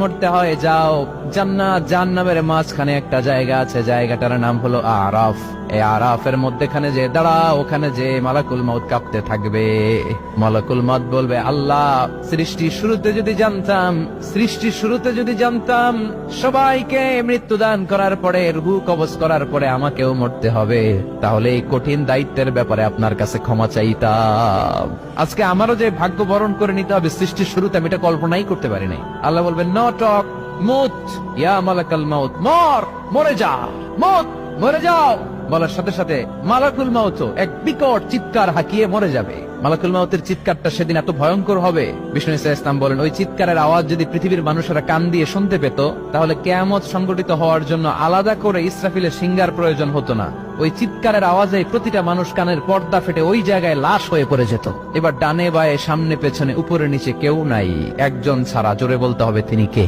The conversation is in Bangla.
মরতে হয় যাও, জান্নাত জাহান্নামের মাঝখানে একটা জায়গা আছে, জায়গাটার নাম হলো আরাফ। এই আরাফের মধ্যখানে যে দাঁড়া, ওখানে যে মালাকুল মউত কাঁপতে থাকবে। মালাকুল মউত বলবে, আল্লাহ সৃষ্টির শুরুতে যদি জানতাম সবাইকে মৃত্যুদান করার পরে, রূহ কবজ করার পরে আমাকেও মরতে হবে, তাহলে এই কঠিন দায়িত্বের ব্যাপারে আপনার কাছে ক্ষমা চাইতাম। আজকে আমারও যে ভাগ্য বরণ করে নিতে হবে সৃষ্টির শুরুতে, আমি এটা কল্পনাই করতে পারি নাই। আল্লাহ বলবেন, নো টক, মুত ইয়া মালাকুল মউত, মরে যা, মরে যাও। বলার সাথে সাথে মালাকুল মউত এক বিকট চিৎকার হাঁকিয়ে মরে যাবে। মালাকুল মউতের চিৎকারটা সেদিন এত ভয়ঙ্কর হবে, বিষ্ণু ইসলাম বলেন, ওই চিৎকারের আওয়াজ যদি পৃথিবীর মানুষেরা কান দিয়ে শুনতে পেত, তাহলে কিয়ামত সংগঠিত হওয়ার জন্য আলাদা করে ইসরাফিলের সিংহার প্রয়োজন হতো না। ওই চিৎকারের আওয়াজে প্রতিটা মানুষ কানের পর্দা ফেটে ওই জায়গায় লাশ হয়ে পড়ে যেত। এবার ডানে বায়ে সামনে পেছনে উপরে নিচে কেউ নাই, একজন ছাড়া। জোরে বলতে হবে, তিনি কে?